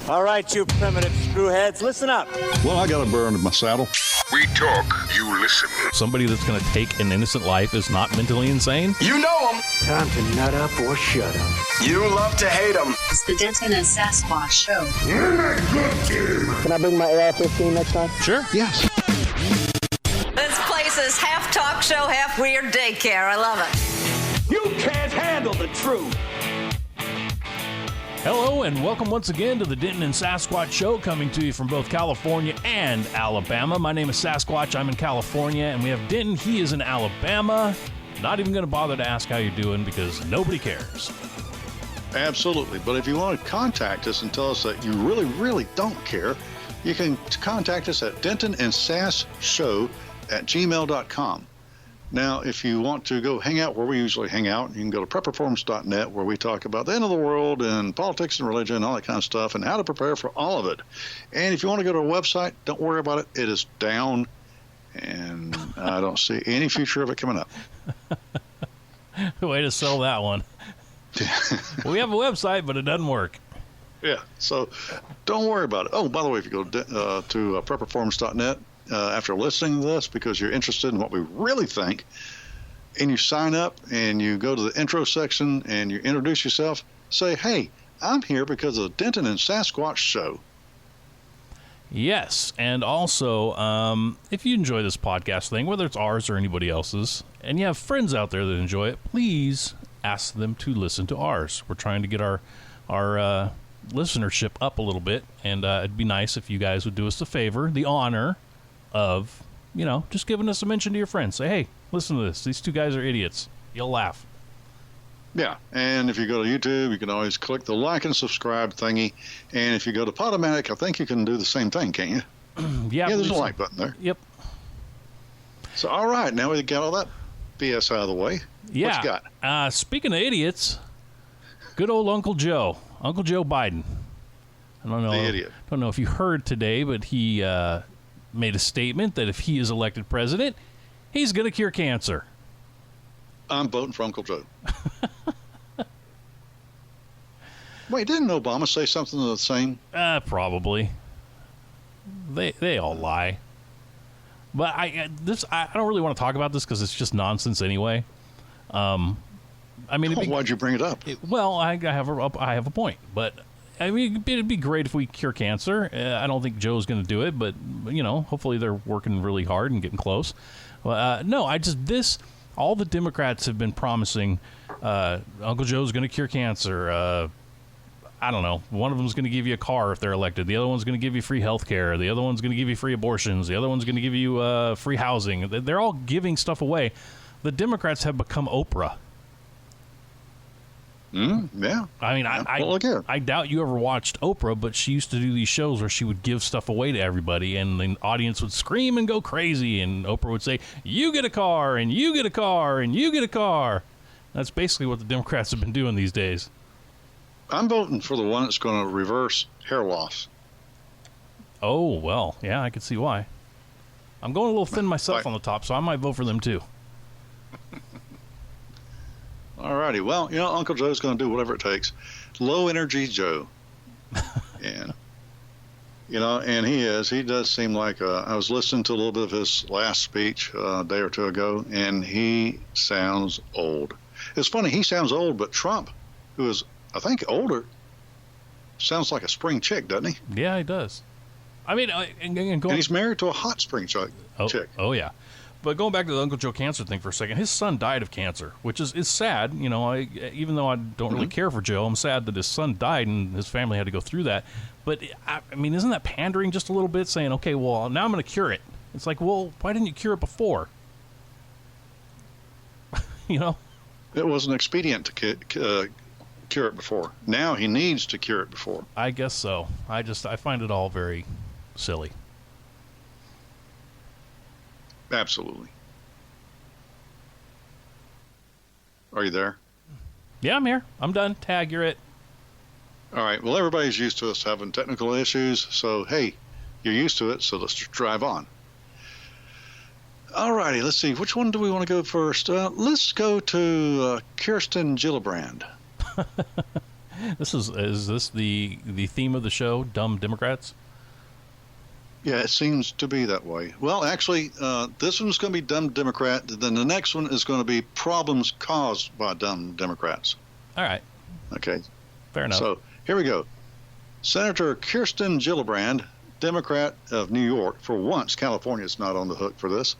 All right, you primitive screwheads, listen up. Well, I got a burr under my saddle. We talk, you listen. Somebody that's going to take an innocent life is not mentally insane? You know them. Time to nut up or shut up. You love to hate them. It's the Denton and Sasquatch Show. You're a good kid. Can I bring my AR-15 next time? Sure. Yes. This place is half talk show, half weird daycare. I love it. You can't handle the truth. Hello, and welcome once again to the Denton and Sasquatch Show, coming to you from both California and Alabama. My name is Sasquatch. I'm in California, and we have Denton. He is in Alabama. Not even going to bother to ask how you're doing because nobody cares. Absolutely. But if you want to contact us and tell us that you really, really don't care, you can contact us at dentonandsasshow@gmail.com. Now, if you want to go hang out where we usually hang out, you can go to prepperforms.net, where we talk about the end of the world and politics and religion and all that kind of stuff and how to prepare for all of it. And if you want to go to our website, don't worry about it. It is down, and I don't see any future of it coming up. Way to sell that one. We have a website, but it doesn't work. Yeah, so don't worry about it. Oh, by the way, if you go to prepperforms.net, after listening to this, because you're interested in what we really think, and you sign up and you go to the intro section and you introduce yourself, say, hey, I'm here because of the Denton and Sasquatch Show. Yes, and also, if you enjoy this podcast thing, whether it's ours or anybody else's, and you have friends out there that enjoy it, please ask them to listen to ours. We're trying to get our listenership up a little bit, and it'd be nice if you guys would do us the favor, the honor of, just giving us a mention to your friends. Say, hey, listen to this. These two guys are idiots. You'll laugh. Yeah, and if you go to YouTube, you can always click the like and subscribe thingy. And if you go to Podomatic, I think you can do the same thing, can't you? Yeah, there's a like button there. Yep. So, all right, now we got all that BS out of the way. Yeah. What you got? Speaking of idiots, good old Uncle Joe Biden. I don't know. The idiot. Don't know if you heard today, but he made a statement that if he is elected president, he's going to cure cancer. I'm voting for Uncle Joe. Wait, didn't Obama say something the same? Probably. They all lie. But I don't really want to talk about this because it's just nonsense anyway. Why'd you bring it up? I have a point, but I mean, it'd be great if we cure cancer. I don't think Joe's going to do it, but hopefully they're working really hard and getting close. All the Democrats have been promising Uncle Joe's going to cure cancer. I don't know. One of them is going to give you a car if they're elected. The other one's going to give you free health care. The other one's going to give you free abortions. The other one's going to give you free housing. They're all giving stuff away. The Democrats have become Oprah. Yeah. I mean, I doubt you ever watched Oprah, but she used to do these shows where she would give stuff away to everybody, and the audience would scream and go crazy, and Oprah would say, you get a car, and you get a car, and you get a car. That's basically what the Democrats have been doing these days. I'm voting for the one that's going to reverse hair loss. Oh, well, yeah, I can see why. I'm going a little thin myself on the top, so I might vote for them too. All righty. Well, Uncle Joe's going to do whatever it takes. Low energy Joe. And, and he is. He does seem like, I was listening to a little bit of his last speech a day or two ago, and he sounds old. It's funny, he sounds old, but Trump, who is, I think, older, sounds like a spring chick, doesn't he? Yeah, he does. I mean, and he's married to a hot spring chick. Oh, yeah. But going back to the Uncle Joe cancer thing for a second, his son died of cancer, which is sad. Even though I don't really care for Joe, I'm sad that his son died and his family had to go through that. But, I mean, isn't that pandering just a little bit, saying, okay, well, now I'm going to cure it? It's like, well, why didn't you cure it before? It wasn't expedient to cure it before. Now he needs to cure it before. I guess so. I find it all very silly. Absolutely. Are you there? Yeah, I'm here. I'm done. Tag, you're it. All right. Well, everybody's used to us having technical issues. So, hey, you're used to it. So let's drive on. All righty. Let's see. Which one do we want to go first? Let's go to Kirsten Gillibrand. Is this the theme of the show? Dumb Democrats? Yeah, it seems to be that way. Well, actually, this one's going to be dumb Democrat. Then the next one is going to be problems caused by dumb Democrats. All right. Okay. Fair enough. So here we go. Senator Kirsten Gillibrand, Democrat of New York, for once California's not on the hook for this,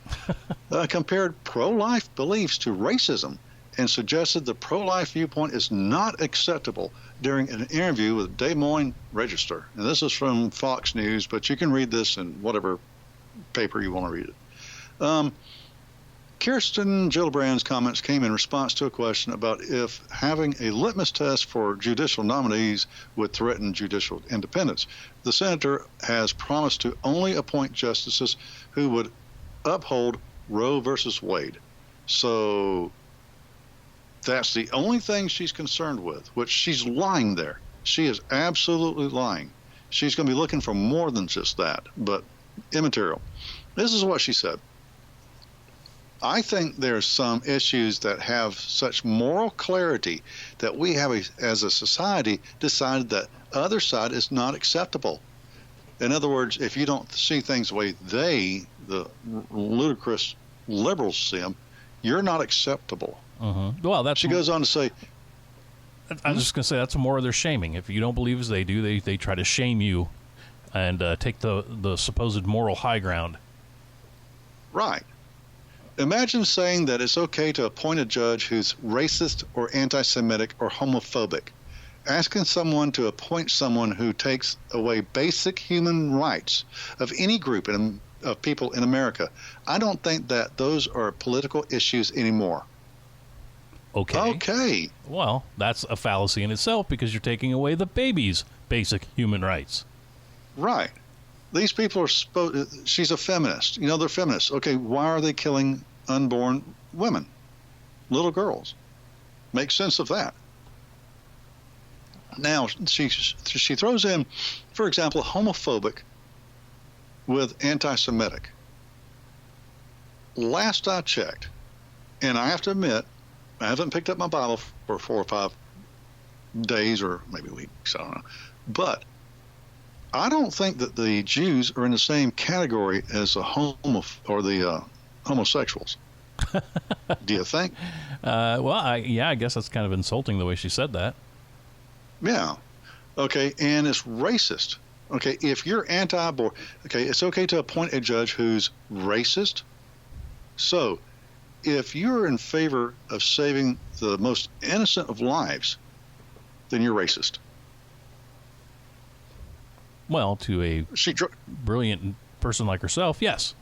compared pro-life beliefs to racism and suggested the pro-life viewpoint is not acceptable during an interview with Des Moines Register. And this is from Fox News, but you can read this in whatever paper you want to read it. Kirsten Gillibrand's comments came in response to a question about if having a litmus test for judicial nominees would threaten judicial independence. The senator has promised to only appoint justices who would uphold Roe versus Wade. So that's the only thing she's concerned with, which she's lying there. She is absolutely lying. She's going to be looking for more than just that, but immaterial. This is what she said. I think there's some issues that have such moral clarity that we have, as a society, decided that other side is not acceptable. In other words, if you don't see things the way they, the ludicrous liberals, see them, you're not acceptable. Well, She goes on to say, I was just going to say that's more of their shaming. If you don't believe as they do, they try to shame you and take the supposed moral high ground. right. Imagine saying that it's okay to appoint a judge who's racist or anti-Semitic or homophobic. Asking someone to appoint someone who takes away basic human rights of any group of people in America. I don't think that those are political issues anymore. Okay. Well, that's a fallacy in itself because you're taking away the baby's basic human rights. Right. These people are she's a feminist. You know, they're feminists. Okay, why are they killing unborn women, little girls? Make sense of that. Now, she throws in, for example, homophobic with anti-Semitic. Last I checked, and I have to admit, I haven't picked up my Bible for 4 or 5 days or maybe weeks, I don't know. But I don't think that the Jews are in the same category as the homosexuals. Do you think? Well, I guess that's kind of insulting the way she said that. Yeah. Okay, and it's racist. Okay, if you're anti-abortion, okay, it's okay to appoint a judge who's racist. So, if you're in favor of saving the most innocent of lives, then you're racist. Well, to a brilliant person like herself, yes.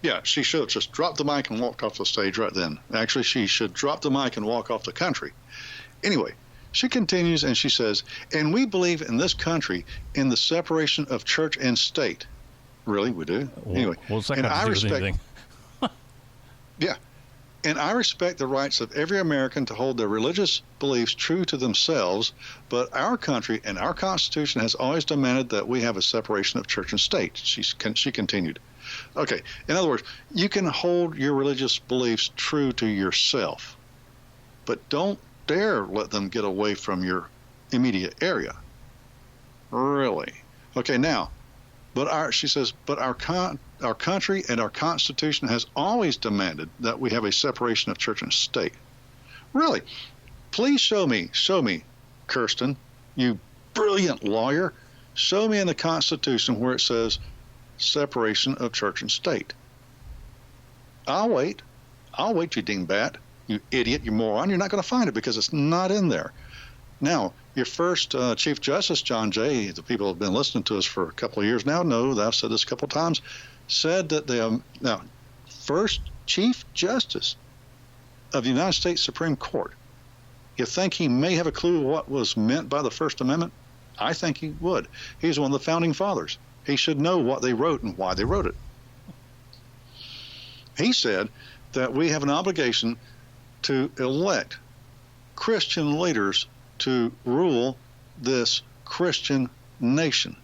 Yeah, she should have just dropped the mic and walked off the stage right then. Actually, she should drop the mic and walk off the country. Anyway, she continues and she says, and we believe in this country in the separation of church and state. Really? We do? Well, anyway. What's that got to do with anything? Yeah. And I respect the rights of every American to hold their religious beliefs true to themselves, but our country and our Constitution has always demanded that we have a separation of church and state. She continued. Okay, in other words, you can hold your religious beliefs true to yourself, but don't dare let them get away from your immediate area. Really? Okay, now, she says, but our country and our Constitution has always demanded that we have a separation of church and state. Really? Please show me, Kirsten, you brilliant lawyer, show me in the Constitution where it says separation of church and state. I'll wait, you dingbat, you idiot, you moron. You're not going to find it because it's not in there. Now, your first Chief Justice, John Jay, the people who have been listening to us for a couple of years now know that I've said this a couple of times, said that now, first Chief Justice of the United States Supreme Court, you think he may have a clue what was meant by the First Amendment? I think he would. He's one of the founding fathers. He should know what they wrote and why they wrote it. He said that we have an obligation to elect Christian leaders to rule this Christian nation.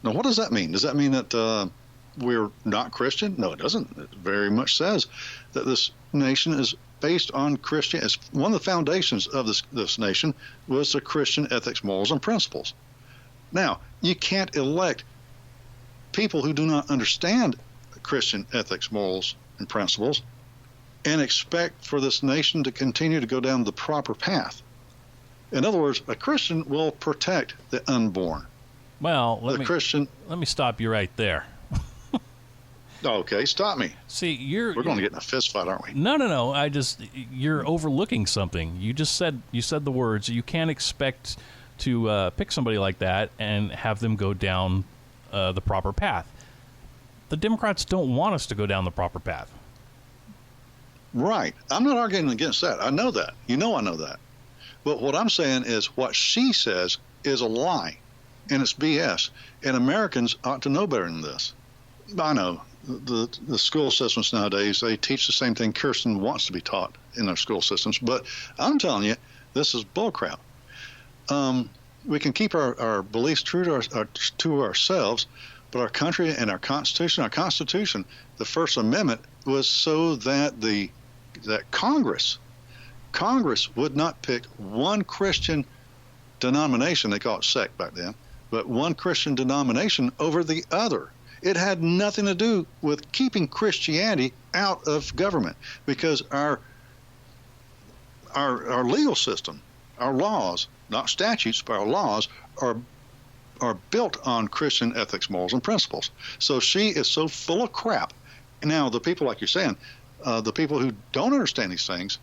Now, what does that mean? Does that mean that we're not Christian? No, it doesn't. It very much says that this nation is based on Christian. It's one of the foundations of this nation was the Christian ethics, morals, and principles. Now, you can't elect people who do not understand Christian ethics, morals, and principles and expect for this nation to continue to go down the proper path. In other words, a Christian will protect the unborn. Well, let me stop you right there. Okay, stop me. See, we're going to get in a fist fight, aren't we? No. You're overlooking something. You said the words. You can't expect to pick somebody like that and have them go down the proper path. The Democrats don't want us to go down the proper path. Right. I'm not arguing against that. I know that. I know that. But what I'm saying is what she says is a lie, and it's BS. And Americans ought to know better than this. I know. The school systems nowadays, they teach the same thing Kirsten wants to be taught in their school systems. But I'm telling you, this is bullcrap. We can keep our beliefs true to ourselves, but our country and our Constitution, the First Amendment, was so that that Congress would not pick one Christian denomination, they call it sect back then, but one Christian denomination over the other. It had nothing to do with keeping Christianity out of government, because our legal system, our laws, not statutes, but our laws are built on Christian ethics, morals, and principles. So she is so full of crap. Now, the people, like you're saying, the people who don't understand these things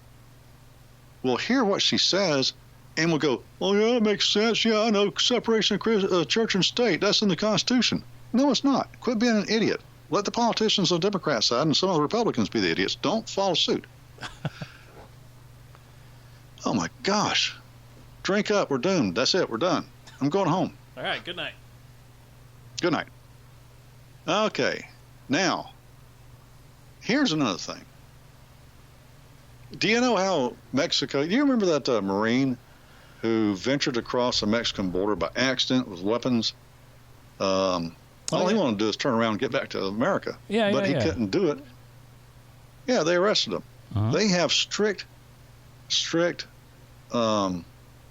will hear what she says and will go, "Oh yeah, that makes sense. Yeah, I know separation of church and state. That's in the Constitution." No, it's not. Quit being an idiot. Let the politicians on the Democrat side and some of the Republicans be the idiots. Don't follow suit. Oh, my gosh. Drink up. We're doomed. That's it. We're done. I'm going home. All right. Good night. Good night. Okay. Now, here's another thing. Do you know how Mexico... Do you remember that Marine who ventured across the Mexican border by accident with weapons? All he wanted to do is turn around and get back to America. But he couldn't do it. Yeah, they arrested him. Uh-huh. They have strict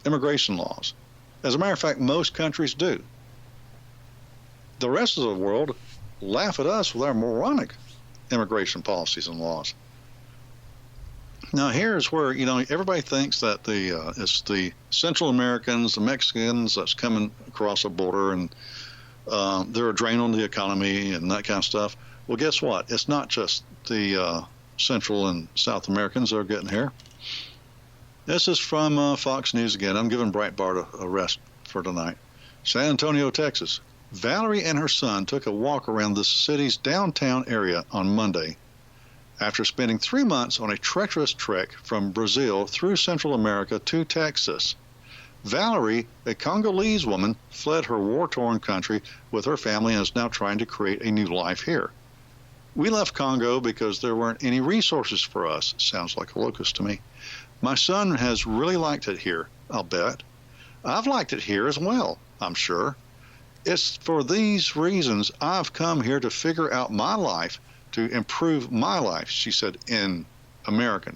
immigration laws. As a matter of fact, most countries do. The rest of the world laugh at us with our moronic immigration policies and laws. Now, here's where, everybody thinks that it's the Central Americans, the Mexicans that's coming across the border, and they're a drain on the economy and that kind of stuff. Well, guess what? It's not just the Central and South Americans that are getting here. This is from Fox News again. I'm giving Breitbart a rest for tonight. San Antonio, Texas. Valerie and her son took a walk around the city's downtown area on Monday after spending 3 months on a treacherous trek from Brazil through Central America to Texas. Valerie, a Congolese woman, fled her war-torn country with her family and is now trying to create a new life here. We left Congo because there weren't any resources for us. Sounds like a locust to me. My son has really liked it here, I'll bet. I've liked it here as well, I'm sure. It's for these reasons I've come here to figure out my life, to improve my life, she said in American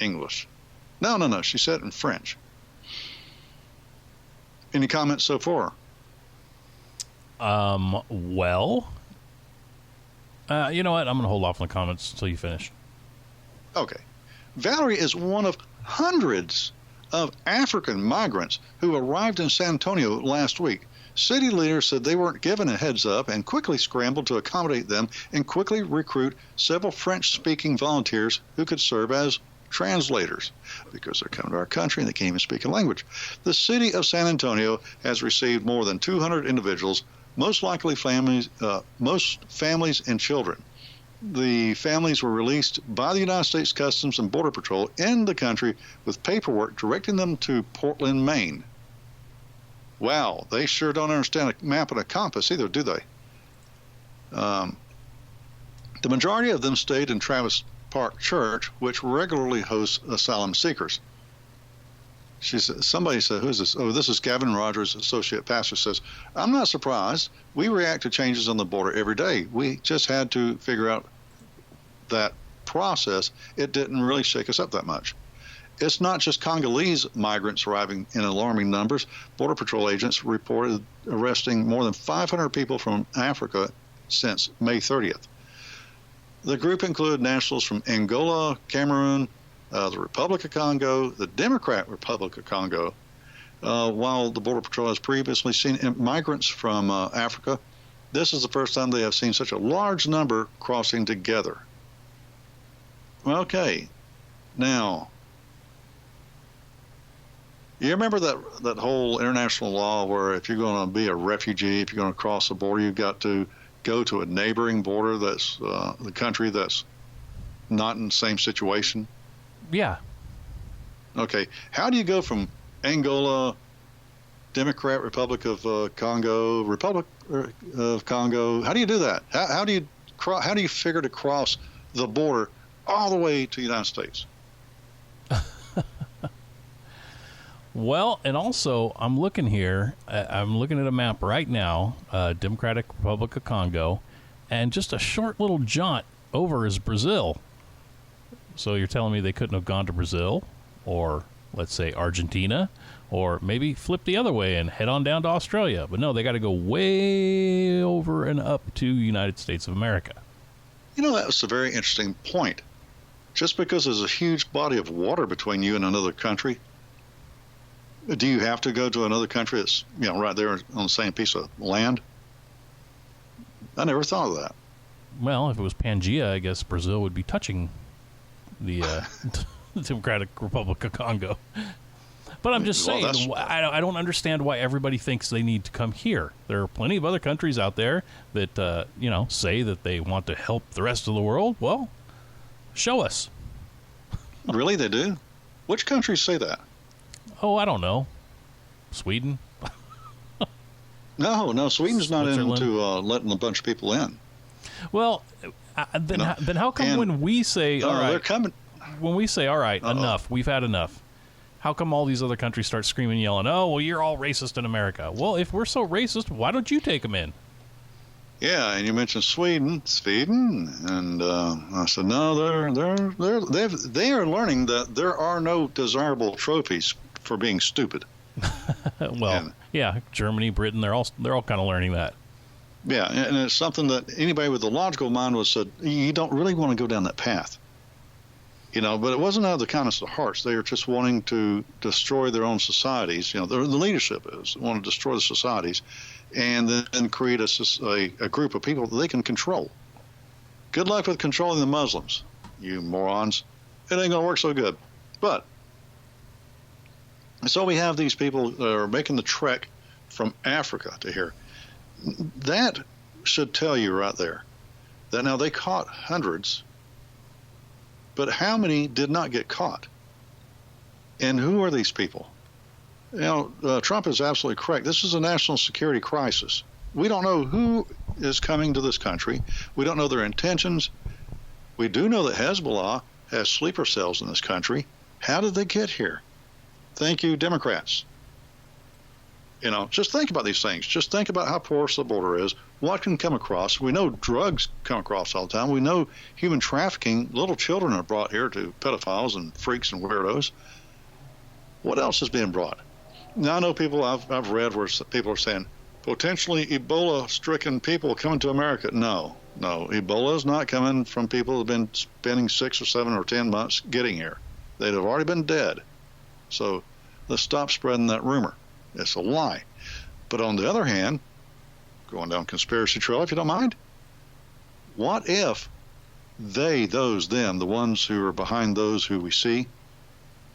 English. No, she said in French. Any comments so far? Well, you know what? I'm going to hold off on the comments until you finish. Okay. Valerie is one of hundreds of African migrants who arrived in San Antonio last week. City leaders said they weren't given a heads up and quickly scrambled to accommodate them and quickly recruit several French-speaking volunteers who could serve as translators because they're coming to our country and they can't even speak a language. The city of San Antonio has received more than 200 individuals, most likely most families and children. The families were released by the United States Customs and Border Patrol in the country with paperwork directing them to Portland, Maine. Wow, they sure don't understand a map and a compass either, do they? The majority of them stayed in Travis Park Church, which regularly hosts asylum seekers. Somebody said, who's this? Oh, this is Gavin Rogers, associate pastor, says, I'm not surprised. We react to changes on the border every day. We just had to figure out that process, it didn't really shake us up that much. It's not just Congolese migrants arriving in alarming numbers. Border Patrol agents reported arresting more than 500 people from Africa since May 30th. The group included nationals from Angola, Cameroon, the Republic of Congo, the Democratic Republic of Congo, while the Border Patrol has previously seen migrants from Africa. This is the first time they have seen such a large number crossing together. Okay, now, you remember that whole international law where if you're going to be a refugee, if you're going to cross the border, you've got to go to a neighboring border that's the country that's not in the same situation? Yeah. Okay, how do you go from Angola, Democratic Republic of Congo, Republic of Congo? How do you do that? How do you figure to cross the border all the way to the United States? Well, and also, I'm looking here. I'm looking at a map right now, Democratic Republic of Congo, and just a short little jaunt over is Brazil. So you're telling me they couldn't have gone to Brazil, or let's say Argentina, or maybe flip the other way and head on down to Australia. But no, they got to go way over and up to United States of America. You know, that was a very interesting point. Just because there's a huge body of water between you and another country, do you have to go to another country that's, right there on the same piece of land? I never thought of that. Well, if it was Pangea, I guess Brazil would be touching the Democratic Republic of Congo. But I'm just saying, I don't understand why everybody thinks they need to come here. There are plenty of other countries out there that, say that they want to help the rest of the world. Well, show us. Really, they do? Which countries say that? Oh, I don't know. Sweden? No, Sweden's not into letting a bunch of people in. Well, then how come when we say, all right, they're coming. When we say, all right, enough, we've had enough, how come all these other countries start screaming, yelling, oh, well, you're all racist in America? Well, if we're so racist, why don't you take them in? Yeah, and you mentioned Sweden, and I said no. They are learning that there are no desirable trophies for being stupid. Well, yeah, Germany, Britain, they're all kind of learning that. Yeah, and it's something that anybody with a logical mind would have said, you don't really want to go down that path. But it wasn't out of the kindness of hearts. They are just wanting to destroy their own societies. The leadership want to destroy the societies and then create a group of people that they can control. Good luck with controlling the Muslims, you morons. It ain't going to work so good. But, so we have these people that are making the trek from Africa to here. That should tell you right there that now they caught hundreds, but how many did not get caught? And who are these people? Trump is absolutely correct. This is a national security crisis. We don't know who is coming to this country. We don't know their intentions. We do know that Hezbollah has sleeper cells in this country. How did they get here? Thank you, Democrats. Just think about these things. Just think about how porous the border is, what can come across. We know drugs come across all the time. We know human trafficking. Little children are brought here to pedophiles and freaks and weirdos. What else is being brought? Now, I know people I've read where people are saying, potentially Ebola-stricken people coming to America. No, Ebola is not coming from people who have been spending 6 or 7 or 10 months getting here. They'd have already been dead. So let's stop spreading that rumor. It's a lie. But on the other hand, going down conspiracy trail, if you don't mind, what if they, those, them, the ones who are behind those who we see,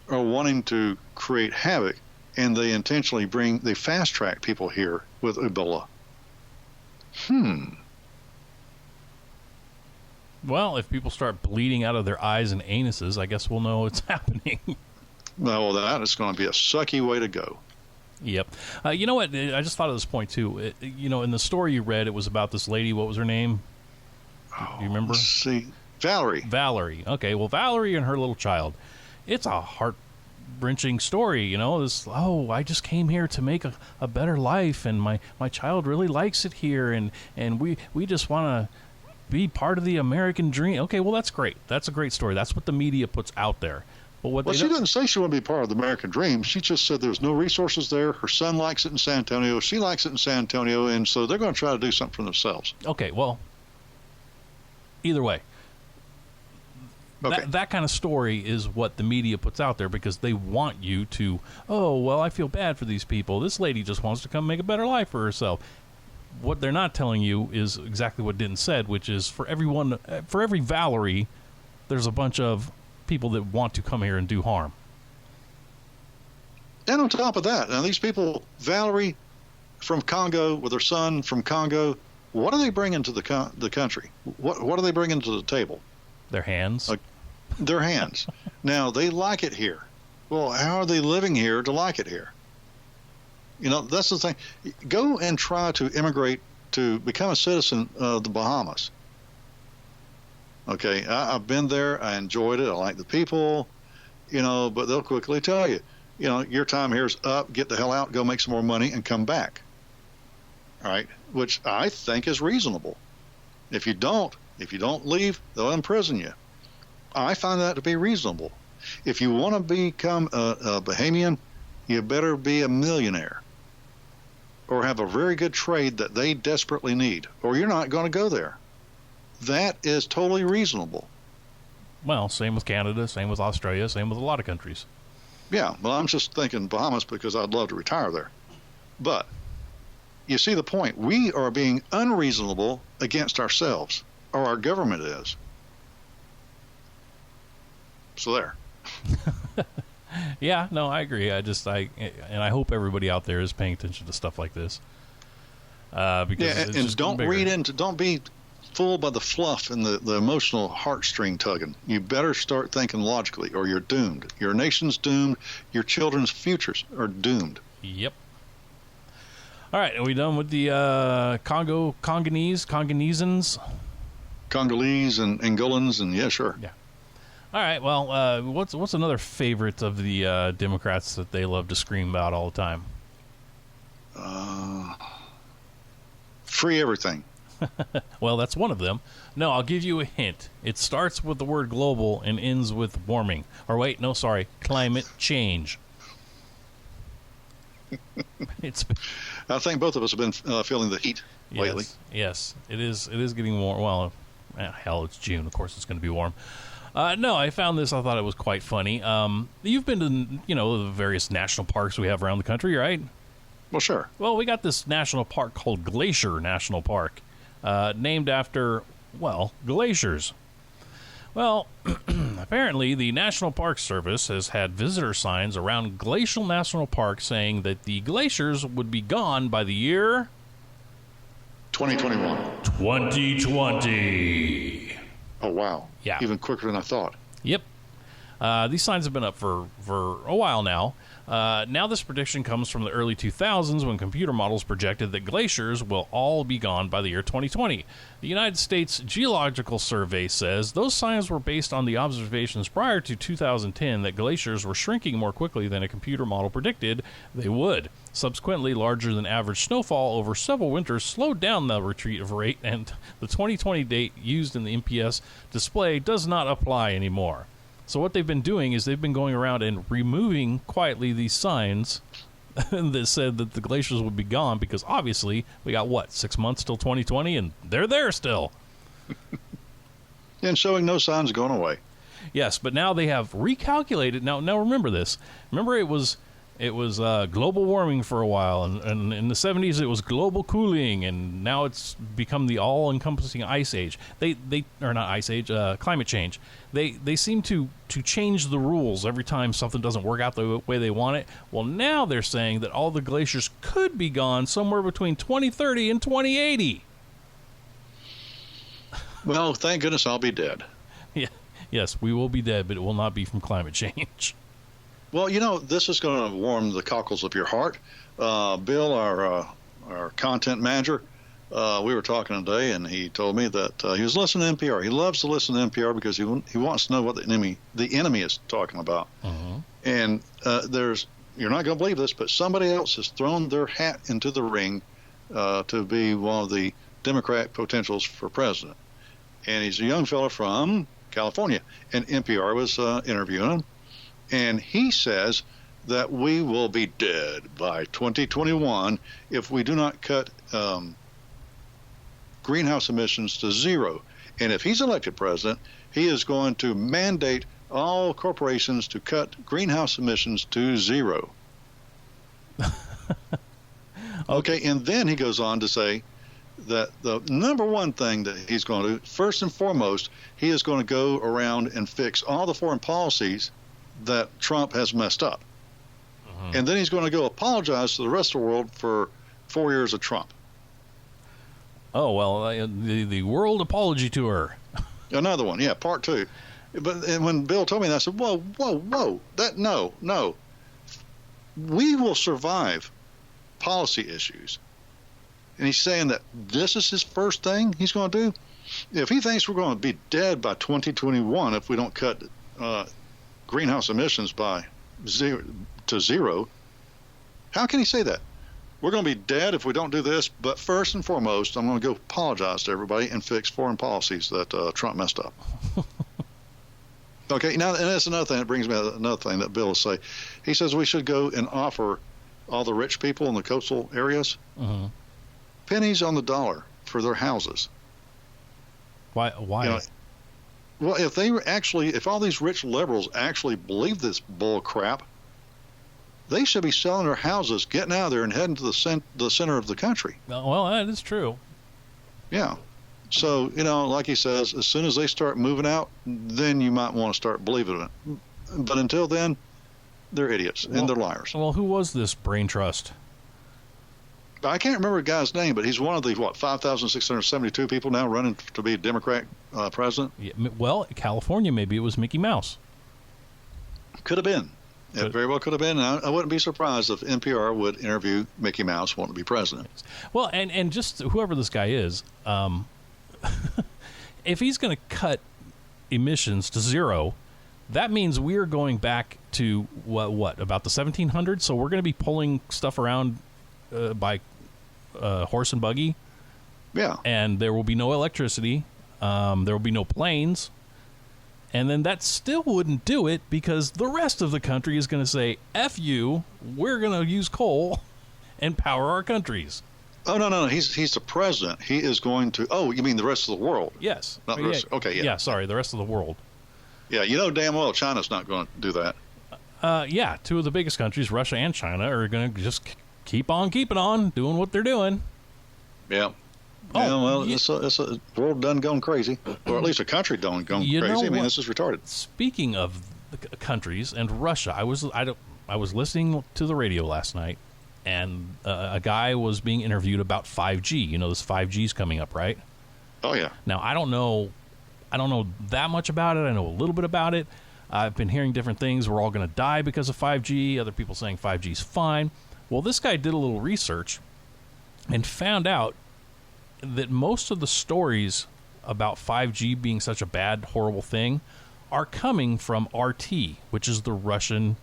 are wanting to create havoc, and they intentionally they fast track people here with Ebola? Well, if people start bleeding out of their eyes and anuses, I guess we'll know it's happening. Well, that is going to be a sucky way to go. Yep. You know what? I just thought of this point, too. In the story you read, it was about this lady. What was her name? Do you remember? Let's see. Valerie. Valerie. Okay, well, Valerie and her little child. It's a heart-wrenching story, I just came here to make a better life, and my child really likes it here, and we just want to be part of the American dream. Okay, well, that's great. That's a great story. That's what the media puts out there. But what Well, they she don't, didn't say she wanted to be part of the American dream. She just said there's no resources there. Her son likes it in San Antonio. She likes it in San Antonio, and so they're going to try to do something for themselves. okay, well, either way, Okay. that kind of story is what the media puts out there because they want you to, oh, well, I feel bad for these people. This lady just wants to come make a better life for herself. What they're not telling you is exactly what Denton said, which is for every Valerie, there's a bunch of people that want to come here and do harm. And on top of that, now these people, Valerie from Congo with her son from Congo, what are they bringing to the country? What are they bringing to the table? Their hands. Their hands. Now, they like it here. Well, how are they living here to like it here? You know, that's the thing. Go and try to immigrate to become a citizen of the Bahamas. Okay, I've been there. I enjoyed it. I like the people, you know, but they'll quickly tell you, you know, your time here is up. Get the hell out, go make some more money, and come back. All right, which I think is reasonable. If you don't leave, they'll imprison you. I find that to be reasonable. If you want to become a Bahamian, you better be a millionaire or have a very good trade that they desperately need, or you're not going to go there. That is totally reasonable. Well, same with Canada, same with Australia, same with a lot of countries. Yeah, well, I'm just thinking Bahamas because I'd love to retire there. But you see the point. We are being unreasonable against ourselves, or our government is. So there. Yeah, no, I agree. I hope everybody out there is paying attention to stuff like this. Because it's and just don't bigger. don't be fooled by the fluff and the emotional heartstring tugging. You better start thinking logically, or you're doomed. Your nation's doomed. Your children's futures are doomed. Yep. All right, are we done with the Congolese and Angolans, and yeah, sure. Yeah. All right. Well, what's another favorite of the Democrats that they love to scream about all the time? Free everything. Well, that's one of them. No, I'll give you a hint. It starts with the word global and ends with warming. Or wait, no, sorry, climate change. I think both of us have been feeling the heat lately. Yes, it is getting warm. Well, hell, it's June. Of course, it's going to be warm. No, I found this. I thought it was quite funny. You've been to, the various national parks we have around the country, right? Well, sure. Well, we got this national park called Glacier National Park, named after, glaciers. Well, apparently the National Park Service has had visitor signs around Glacial National Park saying that the glaciers would be gone by the year 2021. 2020. Oh, wow. Yeah. Even quicker than I thought. Yep. These signs have been up for a while now. Now this prediction comes from the early 2000s when computer models projected that glaciers will all be gone by the year 2020. The United States Geological Survey says those signs were based on the observations prior to 2010 that glaciers were shrinking more quickly than a computer model predicted they would. Subsequently, larger than average snowfall over several winters slowed down the retreat rate, and the 2020 date used in the NPS display does not apply anymore. So what they've been doing is they've been going around and removing quietly these signs that said that the glaciers would be gone because obviously we got, 6 months till 2020 and they're there still. And showing no signs of going away. Yes, but now they have recalculated. Now remember this. Remember it was global warming for a while, and in the 70s it was global cooling, and now it's become the all-encompassing ice age. Climate change. They seem to change the rules every time something doesn't work out the way they want it. Well, now they're saying that all the glaciers could be gone somewhere between 2030 and 2080. Well, thank goodness I'll be dead. Yeah, yes, we will be dead, but it will not be from climate change. Well, this is going to warm the cockles of your heart. Bill, our content manager, we were talking today, and he told me that he was listening to NPR. He loves to listen to NPR because he wants to know what the enemy is talking about. Uh-huh. And you're not going to believe this, but somebody else has thrown their hat into the ring to be one of the Democrat potentials for president. and he's a young fellow from California. And NPR was interviewing him, and he says that we will be dead by 2021 if we do not cut greenhouse emissions to zero. And if he's elected president, he is going to mandate all corporations to cut greenhouse emissions to zero. Okay, and then he goes on to say that the number one thing that he's going to do, first and foremost, he is going to go around and fix all the foreign policies that Trump has messed up. And then he's going to go apologize to the rest of the world for 4 years of Trump. Oh, well, the World Apology Tour. Another one, yeah, part two. But and when Bill told me that, I said, whoa, no. We will survive policy issues. And he's saying that this is his first thing he's going to do. If he thinks we're going to be dead by 2021 if we don't cut greenhouse emissions by zero, how can he say that? We're going to be dead if we don't do this, but first and foremost, I'm going to go apologize to everybody and fix foreign policies that Trump messed up. Okay, now, and that's another thing that brings me to another thing that Bill will say. He says we should go and offer all the rich people in the coastal areas pennies on the dollar for their houses. Why? You know, well, if all these rich liberals actually believe this bull crap, they should be selling their houses, getting out of there, and heading to the center of the country. Well, that is true. Yeah. So, like he says, as soon as they start moving out, then you might want to start believing it. But until then, they're idiots and they're liars. Well, who was this brain trust? I can't remember the guy's name, but he's one of the, 5,672 people now running to be Democrat president? Yeah, well, California, maybe it was Mickey Mouse. Could have been. It very well could have been. I wouldn't be surprised if NPR would interview Mickey Mouse wanting to be president. Well, and just whoever this guy is, if he's going to cut emissions to zero, that means we're going back to what about the 1700s? So we're going to be pulling stuff around by horse and buggy. Yeah. And there will be no electricity. There will be no planes. And then that still wouldn't do it because the rest of the country is going to say, F you, we're going to use coal and power our countries. Oh, no. He's the president. He is going to... Oh, you mean the rest of the world? Yes. Not the rest. Okay, yeah. Yeah, sorry, the rest of the world. Yeah, damn well China's not going to do that. Yeah, two of the biggest countries, Russia and China, are going to just keep on keeping on, doing what they're doing. Yeah. It's a world done gone crazy, or at least a country done gone crazy. I mean, this is retarded. Speaking of the countries and Russia, I was listening to the radio last night, and a guy was being interviewed about 5G. This 5G's coming up, right? Oh yeah. Now I don't know that much about it. I know a little bit about it. I've been hearing different things. We're all going to die because of 5G. Other people saying 5G's fine. Well, this guy did a little research and found out that most of the stories about 5G being such a bad, horrible thing are coming from RT, which is the Russian,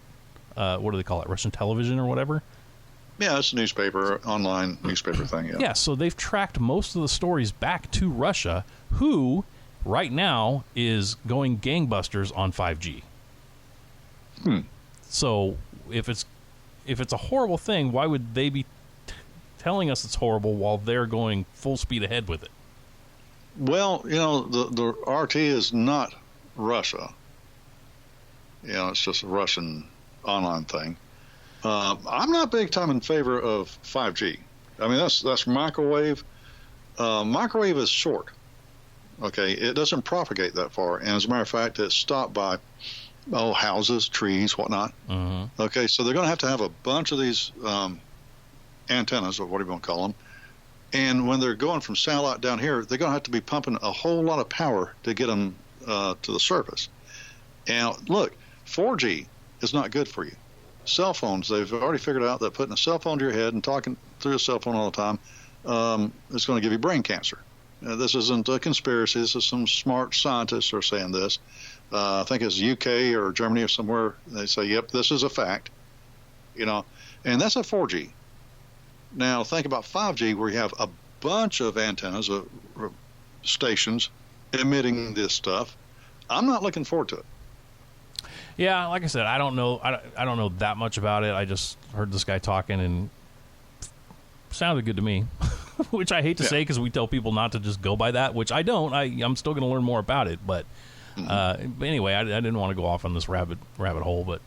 what do they call it, Russian television or whatever? Yeah, it's a newspaper, online newspaper thing, yeah. Yeah, so they've tracked most of the stories back to Russia, who right now is going gangbusters on 5G. So if it's a horrible thing, why would they be telling us it's horrible while they're going full speed ahead with it? Well, the RT is not Russia. It's just a Russian online thing. I'm not big time in favor of 5G. I mean, that's microwave. Microwave is short. Okay, it doesn't propagate that far, and as a matter of fact, it's stopped by houses, trees, whatnot. Mm-hmm. Okay, so they're going to have a bunch of these antennas, or what do you want to call them, and when they're going from satellite down here, they're going to have to be pumping a whole lot of power to get them to the surface. And look, 4G is not good for you. Cell phones, they've already figured out that putting a cell phone to your head and talking through a cell phone all the time is going to give you brain cancer. This isn't a conspiracy. This is some smart scientists are saying this. I think it's UK or Germany or somewhere. They say, yep, this is a fact. And that's a 4G. Now, think about 5G, where you have a bunch of antennas, stations, emitting this stuff. I'm not looking forward to it. Yeah, like I said, I don't know. I don't know that much about it. I just heard this guy talking and sounded good to me, which I hate to say because we tell people not to just go by that, which I don't. I'm still going to learn more about it, but anyway, I didn't want to go off on this rabbit hole.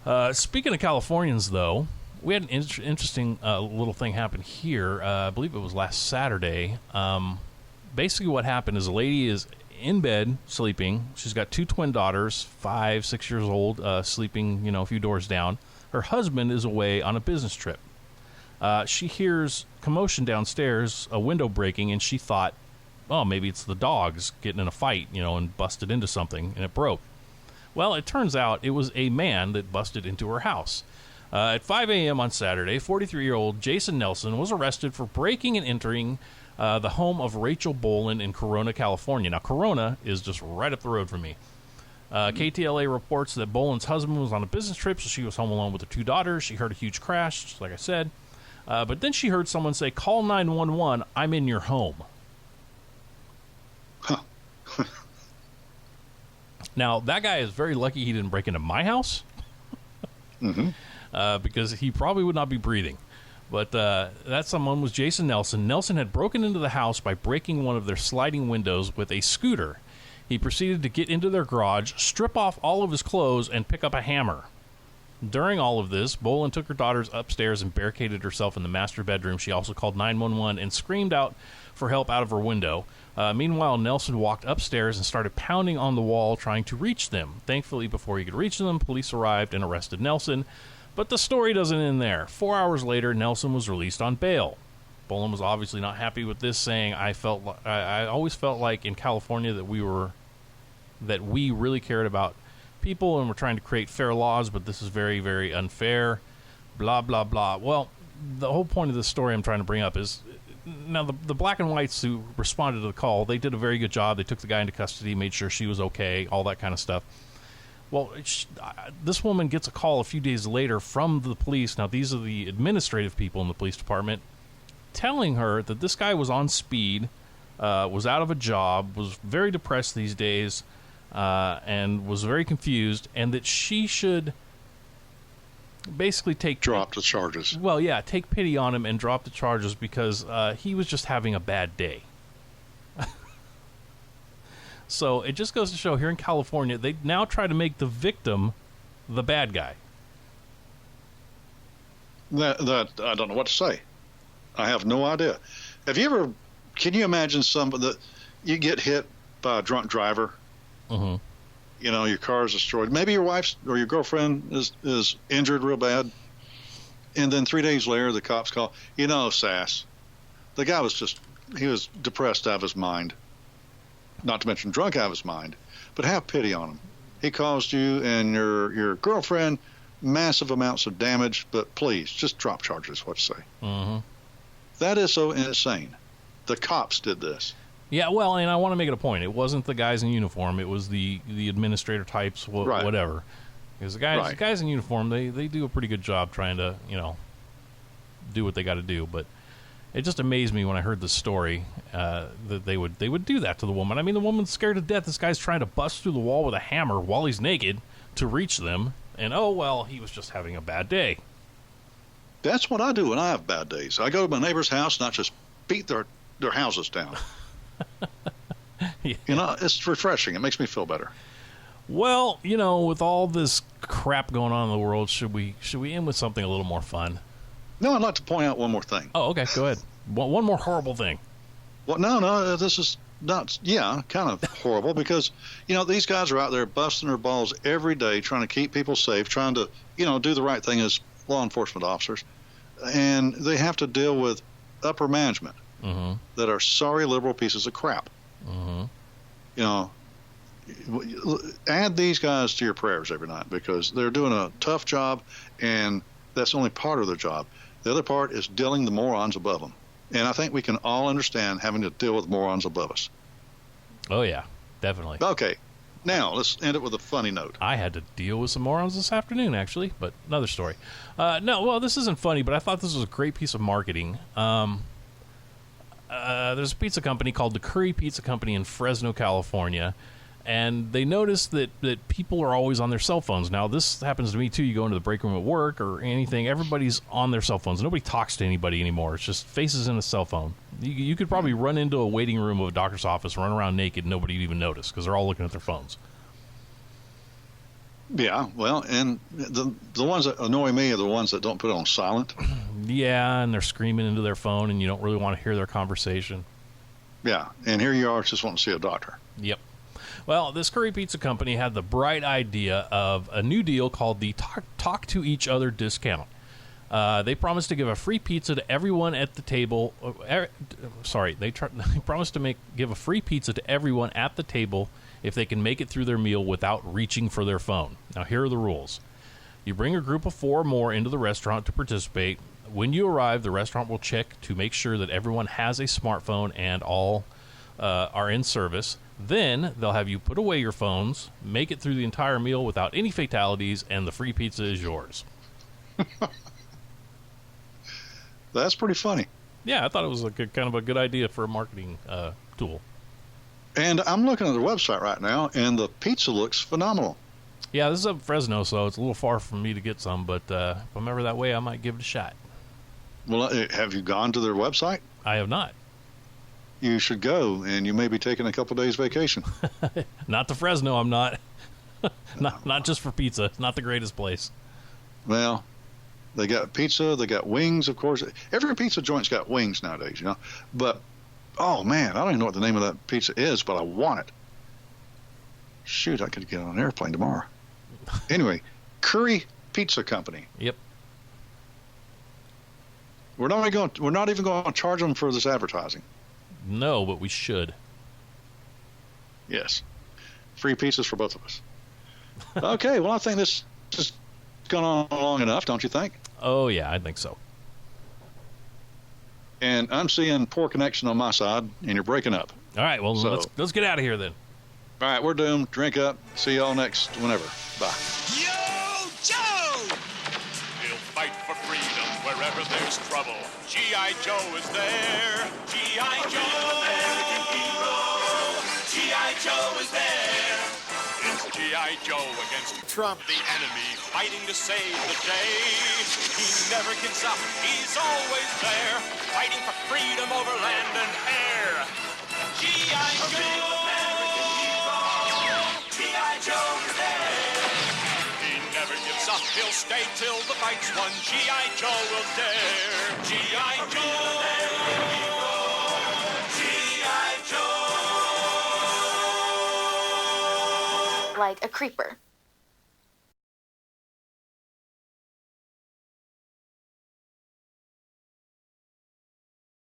But speaking of Californians, though, we had an interesting little thing happen here. I believe it was last Saturday. Basically, what happened is a lady is in bed sleeping. She's got 2 twin daughters, 5, 6 years old, sleeping, a few doors down. Her husband is away on a business trip. She hears commotion downstairs, a window breaking, and she thought, oh, maybe it's the dogs getting in a fight, and busted into something, and it broke. Well, it turns out it was a man that busted into her house. At 5 a.m. on Saturday, 43-year-old Jason Nelson was arrested for breaking and entering the home of Rachel Boland in Corona, California. Now, Corona is just right up the road from me. KTLA reports that Boland's husband was on a business trip, so she was home alone with her 2 daughters. She heard a huge crash, just like I said. But then she heard someone say, "Call 911, I'm in your home." Huh. Now, that guy is very lucky he didn't break into my house. Because he probably would not be breathing. But that someone was Jason Nelson. Nelson had broken into the house by breaking one of their sliding windows with a scooter. He proceeded to get into their garage, strip off all of his clothes, and pick up a hammer. During all of this, Boland took her daughters upstairs and barricaded herself in the master bedroom. She also called 911 and screamed out for help out of her window. Meanwhile, Nelson walked upstairs and started pounding on the wall, trying to reach them. Thankfully, before he could reach them, police arrived and arrested Nelson. But the story doesn't end there. 4 hours later, Nelson was released on bail. Boland was obviously not happy with this, saying, I always felt like in California that we really cared about people and were trying to create fair laws, but this is very, very unfair, blah, blah, blah. Well, the whole point of this story I'm trying to bring up is, now the black and whites who responded to the call, they did a very good job. They took the guy into custody, made sure she was okay, all that kind of stuff. Well, this woman gets a call a few days later from the police. Now, these are the administrative people in the police department, telling her that this guy was on speed, was out of a job, was very depressed these days, and was very confused, and that she should basically drop the charges. Well, yeah, take pity on him and drop the charges because he was just having a bad day. So it just goes to show here in California, they now try to make the victim the bad guy. That I don't know what to say. I have no idea. Can you imagine somebody that you get hit by a drunk driver? Mm-hmm. Your car is destroyed. Maybe your wife's or your girlfriend is injured real bad. And then 3 days later, the cops call, Sass, the guy he was depressed out of his mind. Not to mention drunk out of his mind, but have pity on him. He caused you and your girlfriend massive amounts of damage, but please, just drop charges, what you say. Mm-hmm. That is so insane. The cops did this. Yeah, well, and I want to make it a point. It wasn't the guys in uniform. It was the administrator types, right. Whatever. Because the guys in uniform, they do a pretty good job trying to, do what they got to do, but it just amazed me when I heard the story that they would do that to the woman. I mean, the woman's scared to death. This guy's trying to bust through the wall with a hammer while he's naked to reach them. And, he was just having a bad day. That's what I do when I have bad days. I go to my neighbor's house and I just beat their houses down. Yeah. It's refreshing. It makes me feel better. Well, with all this crap going on in the world, should we end with something a little more fun? No, I'd like to point out one more thing. Oh, okay. Go ahead. One more horrible thing. Well, no, this is not, kind of horrible because, these guys are out there busting their balls every day trying to keep people safe, trying to, do the right thing as law enforcement officers. And they have to deal with upper management that are sorry liberal pieces of crap. Add these guys to your prayers every night because they're doing a tough job, and that's only part of their job. The other part is dealing the morons above them. And I think we can all understand having to deal with morons above us. Oh, yeah, definitely. Okay, now let's end it with a funny note. I had to deal with some morons this afternoon, actually, but another story. No, well, this isn't funny, but I thought this was a great piece of marketing. there's a pizza company called the Curry Pizza Company in Fresno, California, and they noticed that people are always on their cell phones. Now, this happens to me, too. You go into the break room at work or anything, everybody's on their cell phones. Nobody talks to anybody anymore. It's just faces in a cell phone. You could probably run into a waiting room of a doctor's office, run around naked, and nobody would even notice because they're all looking at their phones. Yeah, well, and the ones that annoy me are the ones that don't put it on silent. Yeah, and they're screaming into their phone, and you don't really want to hear their conversation. Yeah, and here you are just wanting to see a doctor. Yep. Well, this Curry Pizza Company had the bright idea of a new deal called the Talk to Each Other discount. They promised to give a free pizza to everyone at the table. They promised to give a free pizza to everyone at the table if they can make it through their meal without reaching for their phone. Now, here are the rules. You bring a group of 4 or more into the restaurant to participate. When you arrive, the restaurant will check to make sure that everyone has a smartphone and all are in service. Then they'll have you put away your phones, make it through the entire meal without any fatalities, and the free pizza is yours. That's pretty funny. Yeah, I thought it was kind of a good idea for a marketing tool. And I'm looking at the website right now, and the pizza looks phenomenal. Yeah, this is up Fresno, so it's a little far for me to get some, but if I'm ever that way, I might give it a shot. Well, have you gone to their website? I have not. You should go, and you may be taking a couple days vacation. Not to Fresno, I'm not. not just for pizza. It's not the greatest place. Well, they got pizza, they got wings, of course. Every pizza joint's got wings nowadays, you know. But, oh, man, I don't even know what the name of that pizza is, but I want it. Shoot, I could get on an airplane tomorrow. Anyway, Curry Pizza Company. Yep. We're not even going to charge them for this advertising. No, but we should. Yes. Free pizzas for both of us. Okay, well, I think this has gone on long enough, don't you think? Oh, yeah, I think so. And I'm seeing poor connection on my side, and you're breaking up. All right, well, So- let's get out of here then. All right, we're doomed. Drink up. See y'all next whenever. Bye. Yo, Joe! He'll fight for freedom wherever there's trouble. G.I. Joe is there. G.I. Joe, American hero. G.I. Joe is there. It's G.I. Joe against Trump, the enemy, fighting to save the day. He never gives up. He's always there, fighting for freedom over land and air. G.I. Joe. G.I. Joe is there. He never gives up. He'll stay till the fight's won. G.I. Joe will dare. G.I. Joe. G.I. Joe. Like a creeper.